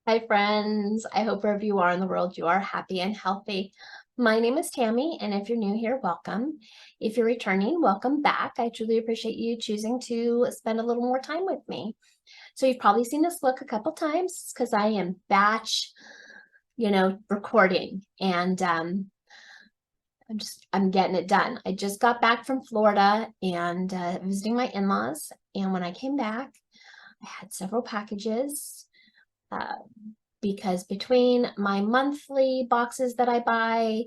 Hi, friends. I hope wherever you are in the world, you are happy and healthy. My name is Tammy, and if you're new here, welcome. If you're returning, welcome back. I truly appreciate you choosing to spend a little more time with me. So you've probably seen this look a couple times because I am batch, recording, and I'm getting it done. I just got back from Florida and visiting my in-laws, and when I came back, I had several packages. Uh, because between my monthly boxes that I buy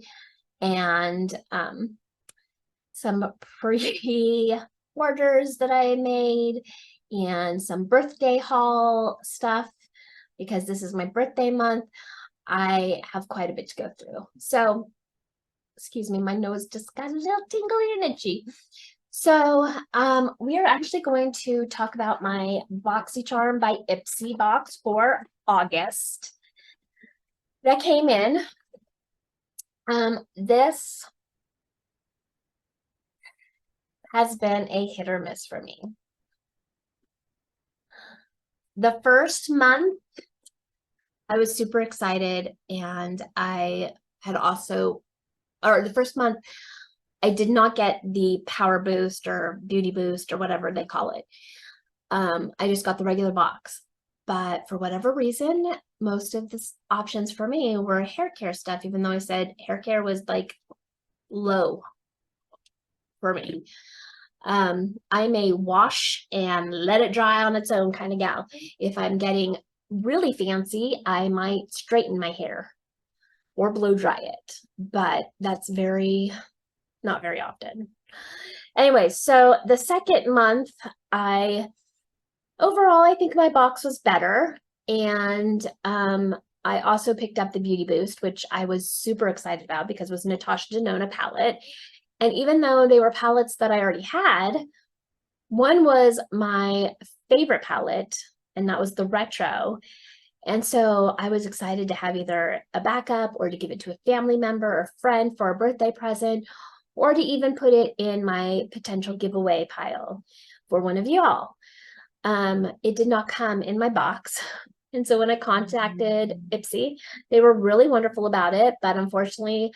and some pre-orders that I made and some birthday haul stuff, because this is my birthday month, I have quite a bit to go through. So, excuse me, my nose just got a little tingly and itchy. So we are actually going to talk about my Boxycharm by Ipsy box for August that came in. This has been a hit or miss for me. The first month, I was super excited, and I had also, or the first month, I did not get the power boost or beauty boost or whatever they call it. I just got the regular box. But for whatever reason, most of the options for me were hair care stuff, even though I said hair care was like low for me. I'm a wash and let it dry on its own kind of gal. If I'm getting really fancy, I might straighten my hair or blow dry it, but that's not very often. Anyway, so the second month, overall, I think my box was better. And I also picked up the Beauty Boost, which I was super excited about because it was Natasha Denona palette. And even though they were palettes that I already had, one was my favorite palette, and that was the Retro. And so I was excited to have either a backup or to give it to a family member or friend for a birthday present, or to even put it in my potential giveaway pile for one of y'all. It did not come in my box. And so when I contacted Ipsy, they were really wonderful about it, but unfortunately,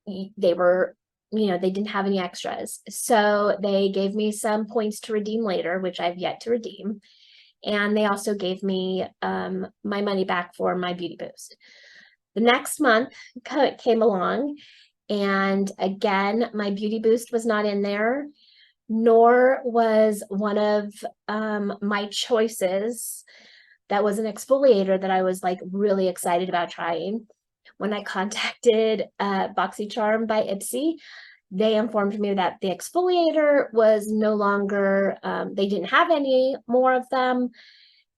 they were, they didn't have any extras. So they gave me some points to redeem later, which I've yet to redeem. And they also gave me my money back for my Beauty Boost. The next month came along, and again, my Beauty Boost was not in there, nor was one of my choices that was an exfoliator that I was like really excited about trying. When I contacted Boxycharm by Ipsy, they informed me that the exfoliator was no longer, they didn't have any more of them.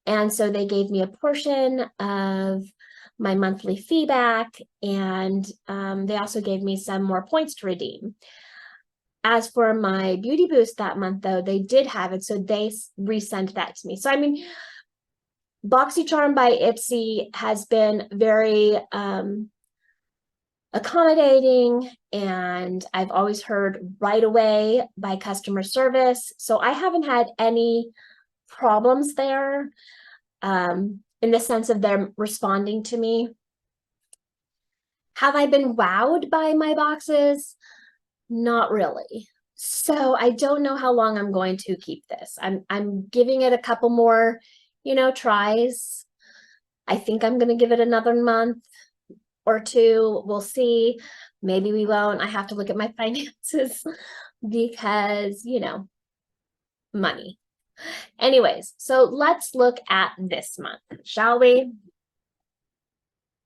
And so they gave me a portion of my monthly fee back, and they also gave me some more points to redeem. As for my Beauty Boost that month, though, they did have it, so they resent that to me. So, I mean, Boxycharm by Ipsy has been very accommodating, and I've always heard right away by customer service. So I haven't had any problems there in the sense of them responding to me. Have I been wowed by my boxes? Not really. So I don't know how long I'm going to keep this. I'm giving it a couple more, tries. I think I'm going to give it another month or two. We'll see. Maybe we won't. I have to look at my finances because, money. Anyways, so let's look at this month, shall we?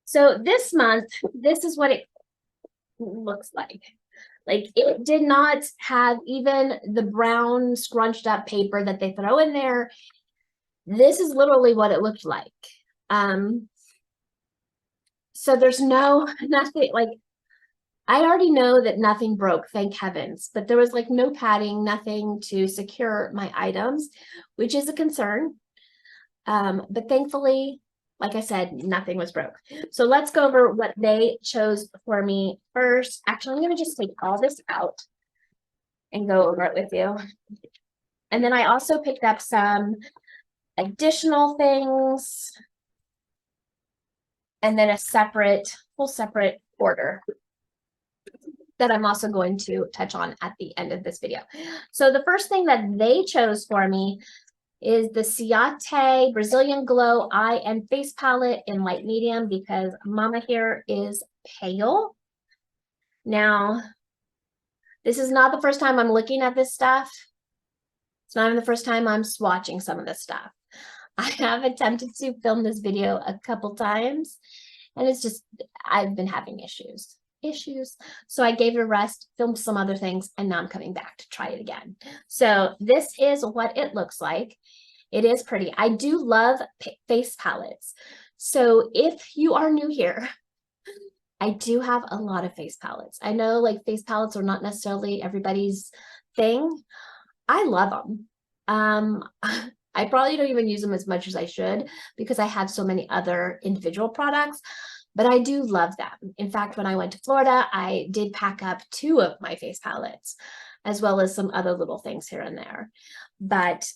So this month, this is what it looks like. Like, it did not have even the brown scrunched up paper that they throw in there. This is literally what it looked like. So there's nothing, like, I already know that nothing broke, thank heavens, but there was like no padding, nothing to secure my items, which is a concern. But thankfully, like I said, nothing was broke. So let's go over what they chose for me first. Actually, I'm going to just take all this out and go over it with you. And then I also picked up some additional things and then a whole separate order that I'm also going to touch on at the end of this video. So the first thing that they chose for me is the Ciate Brazilian Glow Eye and Face Palette in light medium because Mama here is pale. Now, this is not the first time I'm looking at this stuff. It's not even the first time I'm swatching some of this stuff. I have attempted to film this video a couple times, and it's just, I've been having issues. So I gave it a rest, filmed some other things, and now I'm coming back to try it again. So this is what it looks like. It is pretty. I do love face palettes. So if you are new here, I do have a lot of face palettes. I know like face palettes are not necessarily everybody's thing. I love them. I probably don't even use them as much as I should because I have so many other individual products, but I do love them. In fact, when I went to Florida, I did pack up 2 of my face palettes, as well as some other little things here and there. But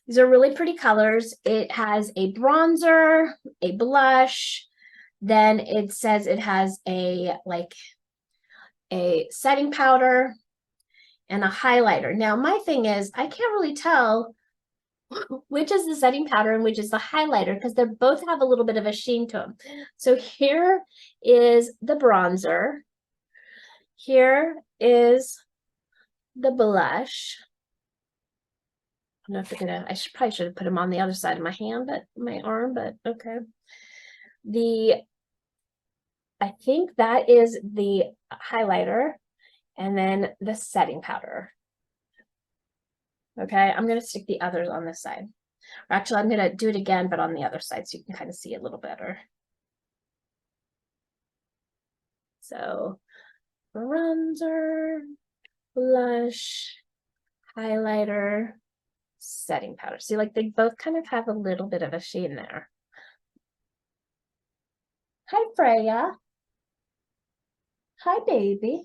these are really pretty colors. It has a bronzer, a blush, then it says it has a setting powder and a highlighter. Now, my thing is, I can't really tell which is the setting powder and which is the highlighter because they both have a little bit of a sheen to them. So here is the bronzer. Here is the blush. I don't know if they're gonna, probably should have put them on the other side of my hand, but my arm, but okay. I think that is the highlighter and then the setting powder. Okay, I'm going to stick the others on this side. Or actually, I'm going to do it again, but on the other side so you can kind of see it a little better. So, bronzer, blush, highlighter, setting powder. See, like they both kind of have a little bit of a sheen there. Hi, Freya. Hi, baby.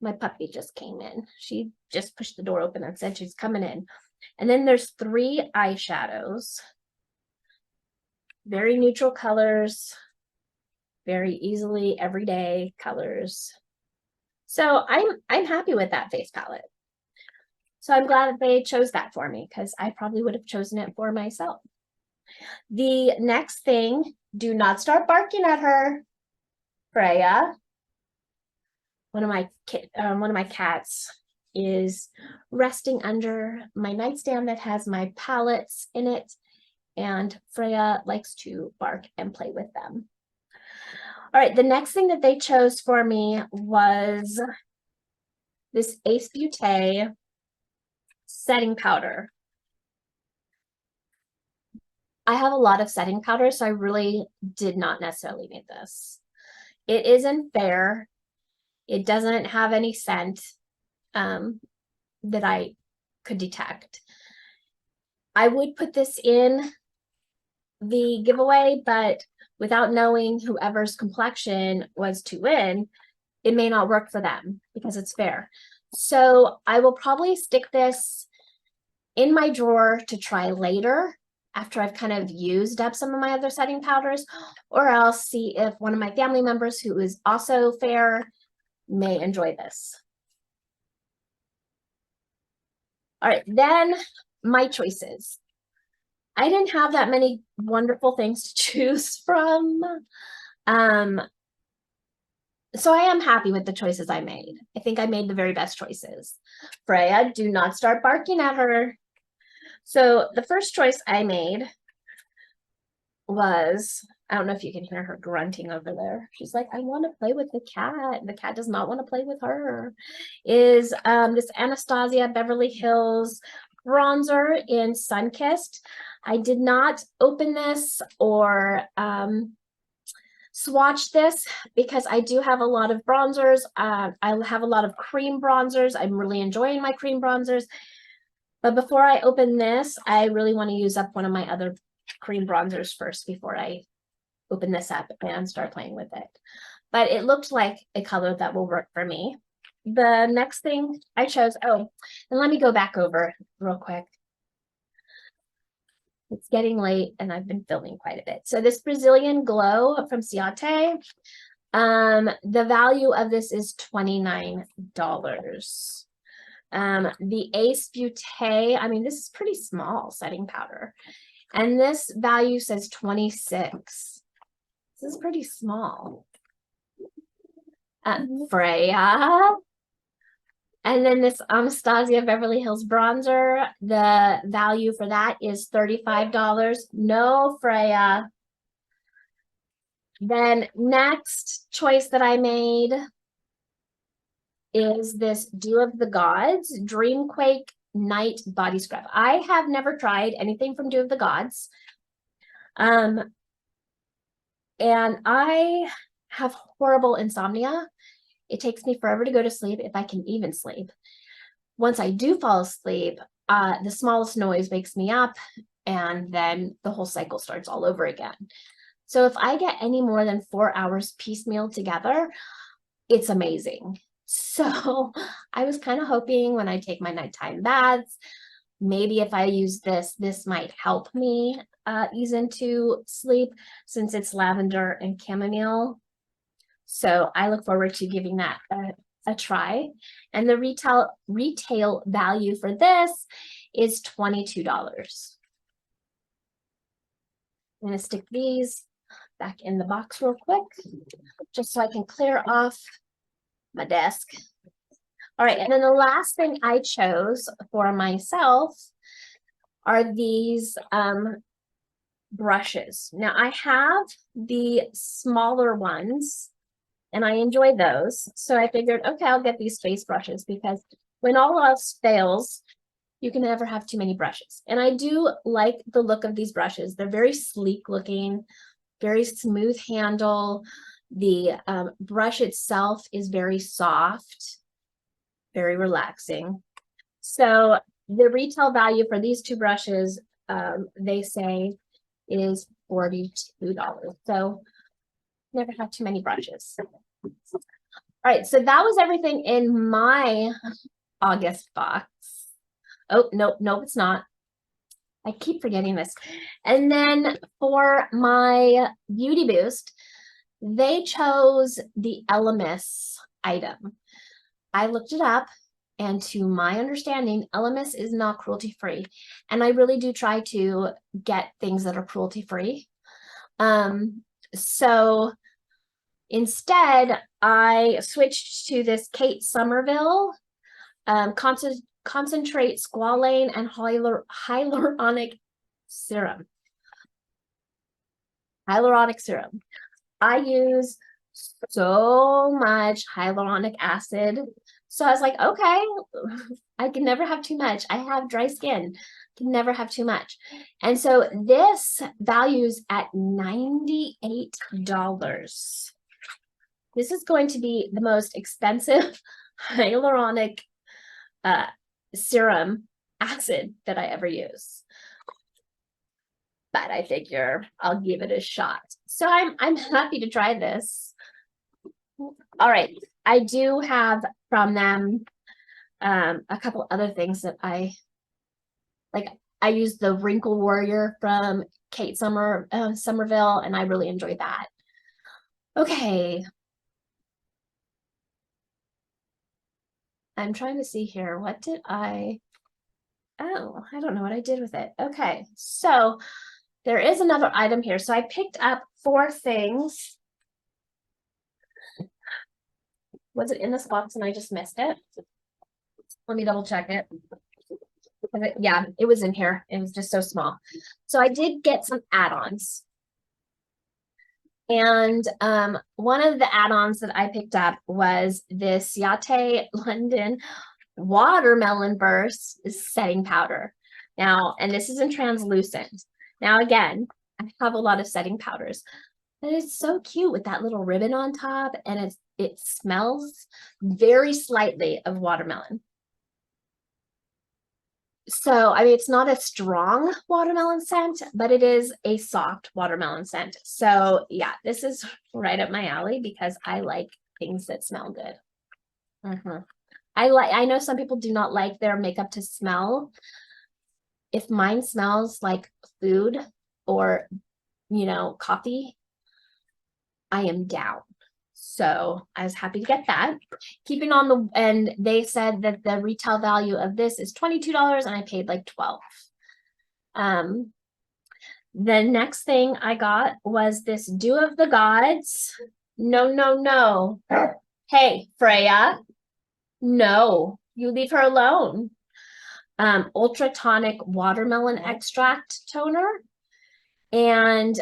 My puppy just came in. She just pushed the door open and said she's coming in. And then there's 3 eyeshadows. Very neutral colors. Very easily everyday colors. So I'm happy with that face palette. So I'm glad that they chose that for me because I probably would have chosen it for myself. The next thing, do not start barking at her, Freya. One of my cats is resting under my nightstand that has my palettes in it, and Freya likes to bark and play with them. All right, the next thing that they chose for me was this Ace Beauté setting powder. I have a lot of setting powder, so I really did not necessarily need this. It isn't fair. It doesn't have any scent that I could detect. I would put this in the giveaway, but without knowing whoever's complexion was to win, it may not work for them because it's fair. So I will probably stick this in my drawer to try later after I've kind of used up some of my other setting powders, or else see if one of my family members who is also fair may enjoy this. All right, then my choices. I didn't have that many wonderful things to choose from. So I am happy with the choices I made. I think I made the very best choices. Freya, do not start barking at her. So the first choice I made was, I don't know if you can hear her grunting over there. She's like, I want to play with the cat. The cat does not want to play with her. Is this Anastasia Beverly Hills bronzer in Sunkissed. I did not open this or swatch this because I do have a lot of bronzers. I have a lot of cream bronzers. I'm really enjoying my cream bronzers. But before I open this, I really want to use up one of my other cream bronzers first before I open this up and start playing with it. But it looked like a color that will work for me. The next thing I chose, oh, and let me go back over real quick. It's getting late and I've been filming quite a bit. So this Brazilian Glow from Ciate, the value of this is $29. The Ace Beauté, I mean, this is pretty small setting powder. And this value says 26. This is pretty small. Freya. And then this Anastasia Beverly Hills bronzer, the value for that is $35. No, Freya. Then next choice that I made is this Dew of the Gods Dreamquake Night Body Scrub. I have never tried anything from Dew of the Gods. And I have horrible insomnia. It takes me forever to go to sleep if I can even sleep. Once I do fall asleep, the smallest noise wakes me up and then the whole cycle starts all over again. So if I get any more than 4 hours piecemeal together, it's amazing. So I was kind of hoping when I take my nighttime baths, maybe if I use this, this might help me ease into sleep since it's lavender and chamomile. So I look forward to giving that a try. And the retail value for this is $22. I'm going to stick these back in the box real quick, just so I can clear off my desk. All right, and then the last thing I chose for myself are these brushes. Now I have the smaller ones and I enjoy those. So I figured, okay, I'll get these face brushes because when all else fails, you can never have too many brushes. And I do like the look of these brushes. They're very sleek looking, very smooth handle. The brush itself is very soft, very relaxing. So the retail value for these two brushes, they say is $42. So never have too many brushes. All right, so that was everything in my August box. Oh, no, it's not. I keep forgetting this. And then for my Beauty Boost, they chose the Elemis item. I looked it up, and to my understanding, Elemis is not cruelty-free. And I really do try to get things that are cruelty-free. So instead, I switched to this Kate Somerville concentrate squalane and hyaluronic serum. Hyaluronic serum. I use so much hyaluronic acid. So I was like, okay, I can never have too much. I have dry skin. Can never have too much. And so this values at $98. This is going to be the most expensive hyaluronic serum acid that I ever use. But I figure I'll give it a shot. So I'm happy to try this. All right, I do have from them a couple other things that I like. I used the Wrinkle Warrior from Kate Somerville, and I really enjoyed that. Okay. I'm trying to see here. What did I... Oh, I don't know what I did with it. Okay, so there is another item here. So I picked up 4 things. Was it in this box and I just missed it? Let me double check it. Yeah, it was in here. It was just so small. So I did get some add-ons. And one of the add-ons that I picked up was this Ciate London Watermelon Burst setting powder. Now, and this is in translucent. Now, again, I have a lot of setting powders, but it's so cute with that little ribbon on top, and it smells very slightly of watermelon. So, I mean, it's not a strong watermelon scent, but it is a soft watermelon scent. So, yeah, this is right up my alley because I like things that smell good. I know some people do not like their makeup to smell, if mine smells like food or, you know, coffee, I am down. So I was happy to get that. Keeping on the, and they said that the retail value of this is $22 and I paid like 12. The next thing I got was this Dew of the Gods. No, no, no. Hey, Freya. No, you leave her alone. Ultra tonic watermelon extract toner. And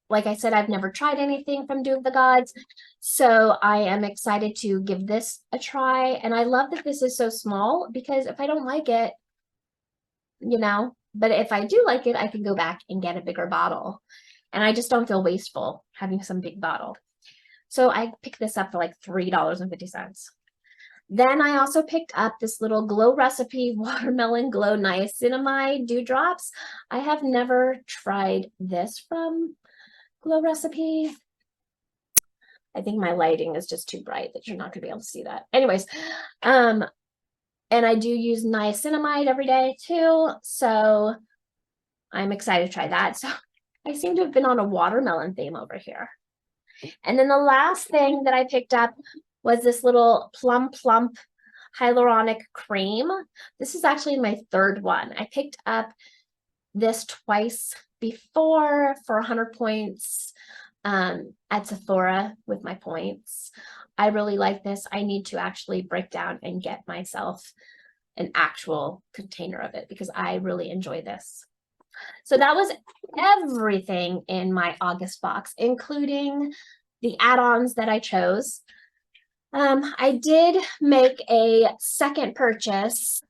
like I said, I've never tried anything from Dew of the Gods. So I am excited to give this a try. And I love that this is so small because if I don't like it, you know, but if I do like it, I can go back and get a bigger bottle. And I just don't feel wasteful having some big bottle. So I picked this up for like $3.50. Then I also picked up this little Glow Recipe Watermelon Glow Niacinamide Dewdrops. I have never tried this from Glow Recipe. I think my lighting is just too bright that you're not going to be able to see that. Anyways, and I do use niacinamide every day too, so I'm excited to try that. So I seem to have been on a watermelon theme over here. And then the last thing that I picked up was this little Plump hyaluronic cream. This is actually my third one. I picked up this twice before for 100 points at Sephora with my points. I really like this. I need to actually break down and get myself an actual container of it because I really enjoy this. So that was everything in my August box, including the add-ons that I chose. I did make a second purchase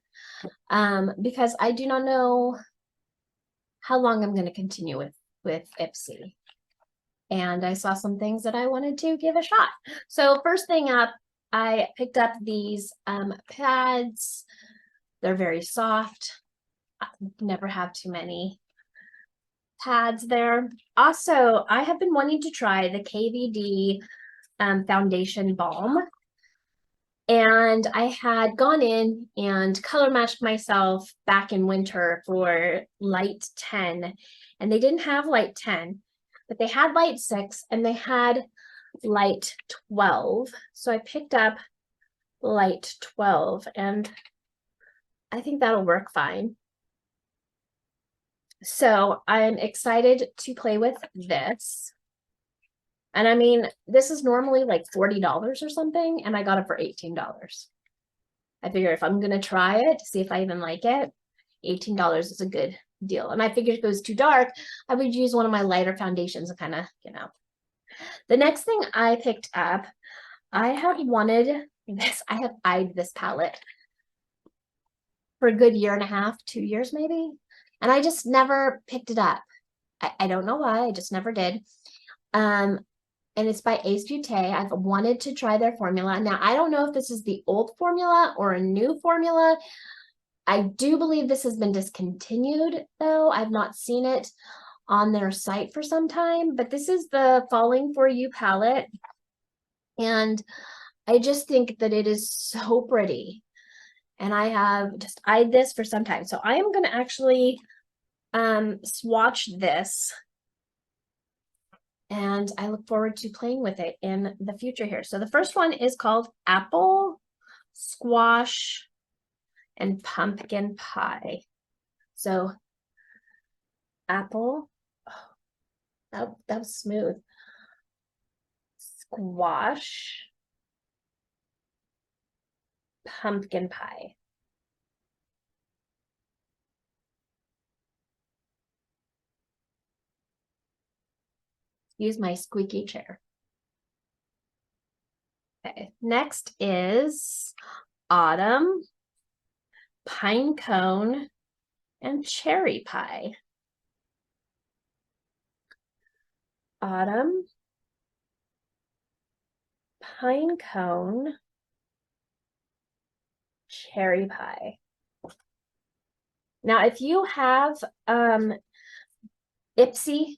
because I do not know how long I'm going to continue with Ipsy. And I saw some things that I wanted to give a shot. So first thing up, I picked up these pads. They're very soft. I never have too many pads there. Also, I have been wanting to try the KVD foundation balm. And I had gone in and color matched myself back in winter for light 10. And they didn't have light 10, but they had light 6 and they had light 12. So I picked up light 12 and I think that'll work fine. So I'm excited to play with this. And I mean, this is normally like $40 or something, and I got it for $18. I figure if I'm going to try it, to see if I even like it, $18 is a good deal. And I figured if it was too dark, I would use one of my lighter foundations and kind of, you know. The next thing I picked up, I have wanted this, I have eyed this palette for a good year and a half, 2 years maybe. And I just never picked it up. I don't know why, I just never did. And it's by Ace Beauté. I've wanted to try their formula. Now, I don't know if this is the old formula or a new formula. I do believe this has been discontinued, though. I've not seen it on their site for some time, but this is the Falling For You palette. And I just think that it is so pretty. And I have just eyed this for some time. So I am going to actually swatch this. And I look forward to playing with it in the future here. So the first one is called Apple, Squash, and Pumpkin Pie. So apple, oh, that was smooth. Squash, pumpkin pie. Use my squeaky chair. Okay, next is Autumn, Pine Cone, and Cherry Pie. Autumn, Pine Cone, Cherry Pie. Now, if you have Ipsy,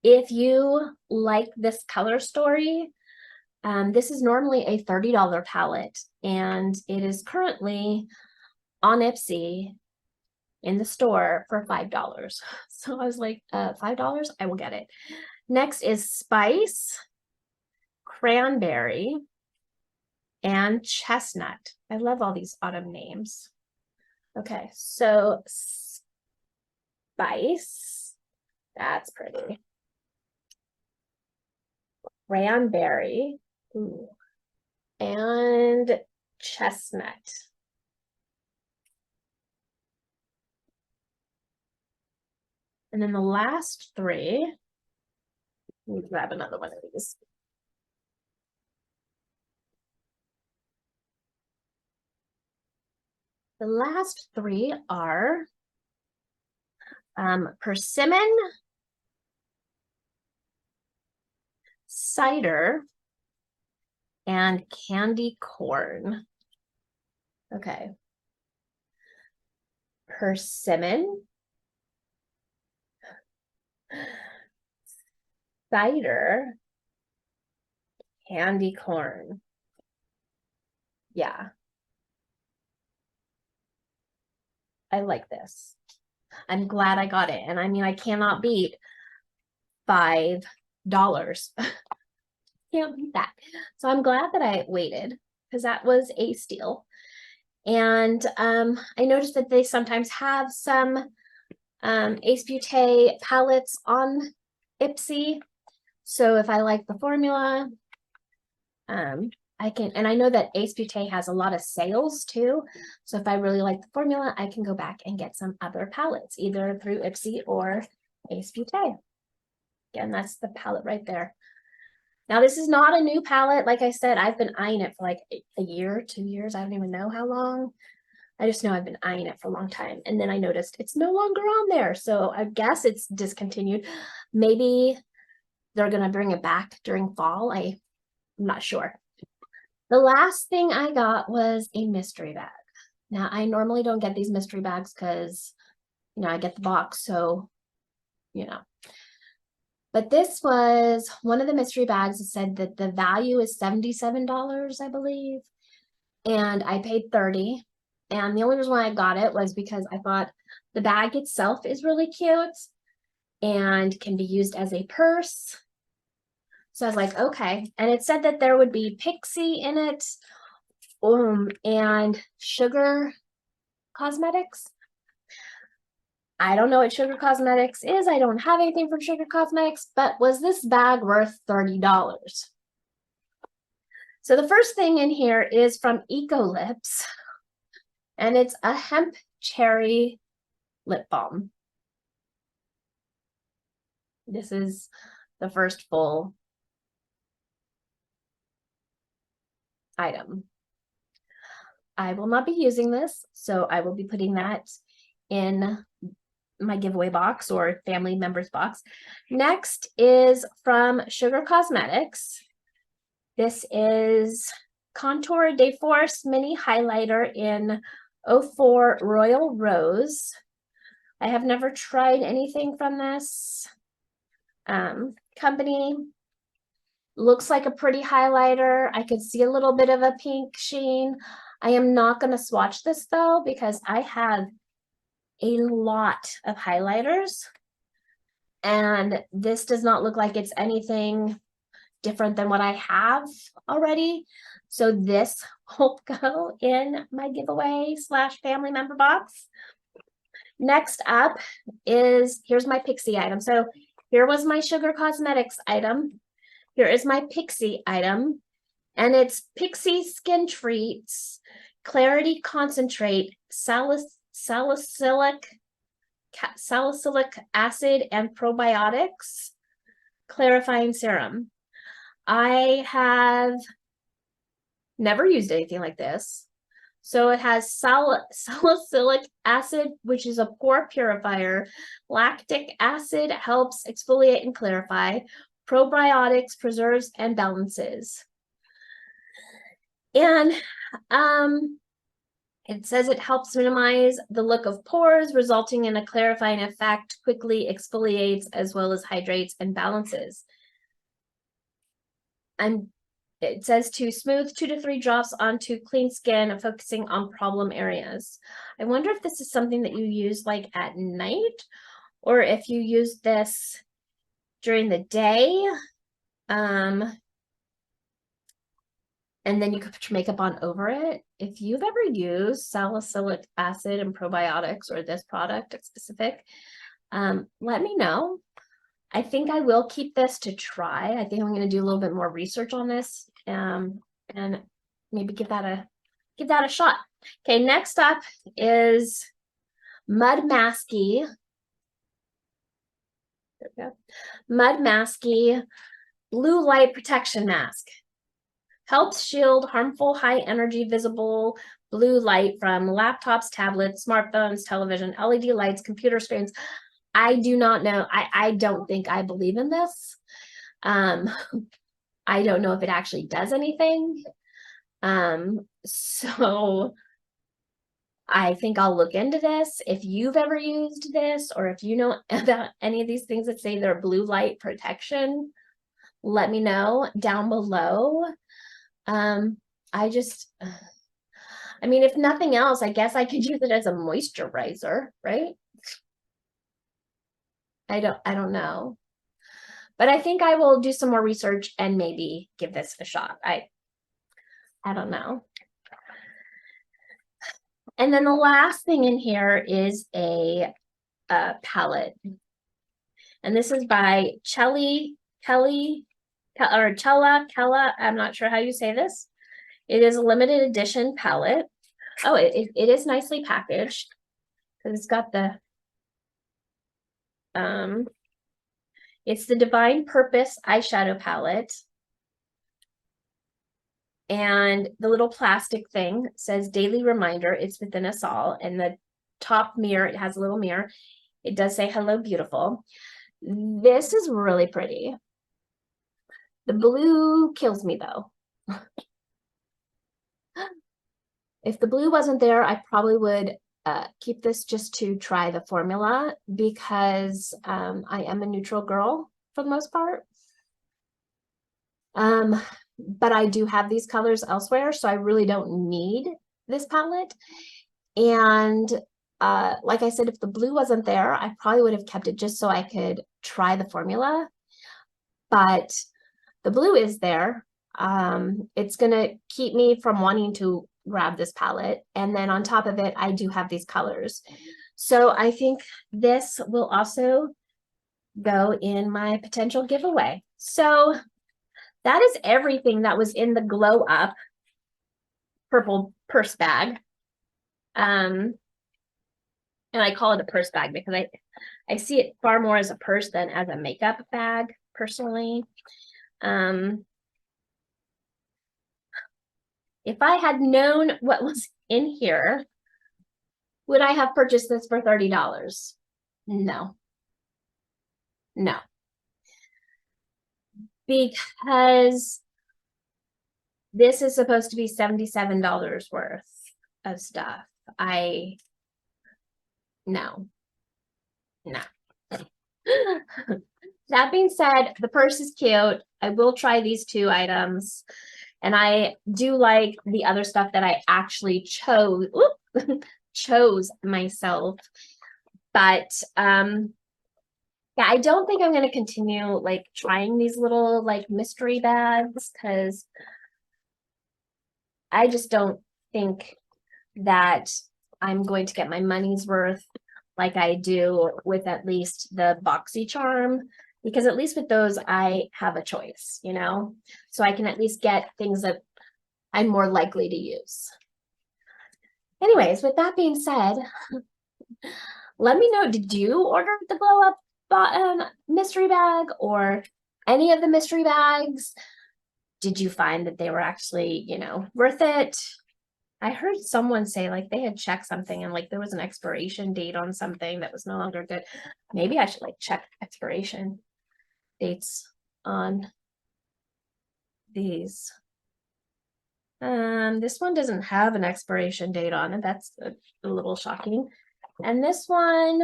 if you like this color story, this is normally a $30 palette, and it is currently on Ipsy in the store for $5. So I was like, $5? I will get it. Next is spice, cranberry, and chestnut. I love all these autumn names. Okay, so spice, that's pretty. Cranberry, ooh, and chestnut. And then the last three, let me grab another one of these. The last three are persimmon, cider, and candy corn. Okay. Persimmon, cider, candy corn. Yeah. I like this. I'm glad I got it. And I mean, I cannot beat $5. Can't beat that. So I'm glad that I waited because that was a steal. And I noticed that they sometimes have some Ace Beauté palettes on Ipsy. So if I like the formula, I can, and I know that Ace Beauté has a lot of sales too. So if I really like the formula, I can go back and get some other palettes, either through Ipsy or Ace Beauté. Again, that's the palette right there. Now, this is not a new palette. Like I said, I've been eyeing it for like a year, 2 years. I don't even know how long. I just know I've been eyeing it for a long time. And then I noticed it's no longer on there. So I guess it's discontinued. Maybe they're going to bring it back during fall. I'm not sure. The last thing I got was a mystery bag. Now, I normally don't get these mystery bags because, I get the box. So, But this was one of the mystery bags that said that the value is $77, I believe. And I paid $30. And the only reason why I got it was because I thought the bag itself is really cute and can be used as a purse. So I was like, okay. And it said that there would be Pixie in it and Sugar Cosmetics. I don't know what Sugar Cosmetics is. I don't have anything from Sugar Cosmetics, but was this bag worth $30? So the first thing in here is from Eco Lips, and it's a hemp cherry lip balm. This is the first full item. I will not be using this, so I will be putting that in my giveaway box or family members box. Next is from Sugar Cosmetics. This is Contour de Force Mini Highlighter in 04 Royal Rose. I have never tried anything from this company. Looks like a pretty highlighter. I could see a little bit of a pink sheen. I am not going to swatch this though because I have a lot of highlighters and this does not look like it's anything different than what I have already. So this will go in my giveaway / family member box. Next up is, here's my Pixie item. So here was my Sugar Cosmetics item. Here is my Pixie item. And it's Pixie Skin Treats Clarity Concentrate Salicylic acid and probiotics clarifying serum. I have never used anything like this. So it has salicylic acid, which is a pore purifier. Lactic acid helps exfoliate and clarify. Probiotics preserves and balances. And it says it helps minimize the look of pores, resulting in a clarifying effect, quickly exfoliates as well as hydrates and balances. it says to smooth 2 to 3 drops onto clean skin, focusing on problem areas. I wonder if this is something that you use like at night, or if you use this during the day. And then you could put your makeup on over it. If you've ever used salicylic acid and probiotics, or this product specific, let me know. I think I will keep this to try. I think I'm going to do a little bit more research on this, and maybe give that a shot. Okay, next up is Mud Masky. There we go. Mud Masky Blue Light Protection Mask. Helps shield harmful high energy visible blue light from laptops, tablets, smartphones, television, LED lights, computer screens. I do not know. I don't think I believe in this. I don't know if it actually does anything. So I think I'll look into this. If you've ever used this, or if you know about any of these things that say they're blue light protection, let me know down below. I mean, if nothing else, I guess I could use it as a moisturizer, right? I don't know. But I think I will do some more research and maybe give this a shot. I don't know. And then the last thing in here is a palette. And this is by Chella, I'm not sure how you say this. It is a limited edition palette. Oh, it is nicely packaged, because it's got the it's the Divine Purpose eyeshadow palette. And the little plastic thing says daily reminder, it's within us all. And the top mirror, it has a little mirror. It does say hello, beautiful. This is really pretty. The blue kills me though. If the blue wasn't there, I probably would keep this just to try the formula, because I am a neutral girl for the most part. But I do have these colors elsewhere, so I really don't need this palette. And like I said, if the blue wasn't there, I probably would have kept it just so I could try the formula. But the blue is there. It's gonna keep me from wanting to grab this palette. And then on top of it, I do have these colors. So I think this will also go in my potential giveaway. So that is everything that was in the Glow Up purple purse bag. And I call it a purse bag because I see it far more as a purse than as a makeup bag, personally. If I had known what was in here, would I have purchased this for $30? No. No. Because this is supposed to be $77 worth of stuff. No. That being said, the purse is cute. I will try these 2 items. And I do like the other stuff that I actually chose myself. But yeah, I don't think I'm going to continue like trying these little like mystery bags, because I just don't think that I'm going to get my money's worth like I do with at least the Boxycharm, because at least with those I have a choice, you know, so I can at least get things that I'm more likely to use. Anyways, with that being said, let me know, did you order the Glow Up mystery bag or any of the mystery bags? Did you find that they were actually, you know, worth it? I heard someone say like they had checked something and like there was an expiration date on something that was no longer good. Maybe I should like check expiration dates on these. This one doesn't have an expiration date on it. That's a little shocking. And this one,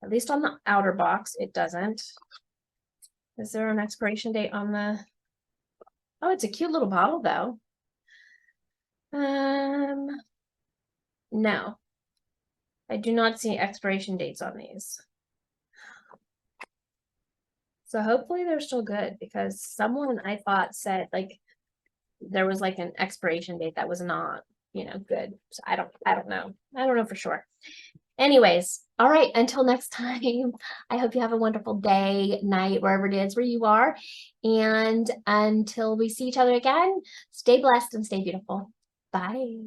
at least on the outer box, it doesn't. Is there an expiration date on the? Oh, it's a cute little bottle though. No, I do not see expiration dates on these. So hopefully they're still good, because someone I thought said like there was like an expiration date that was not, good. So I don't know. I don't know for sure. Anyways, all right, until next time, I hope you have a wonderful day, night, wherever it is where you are. And until we see each other again, stay blessed and stay beautiful. Bye.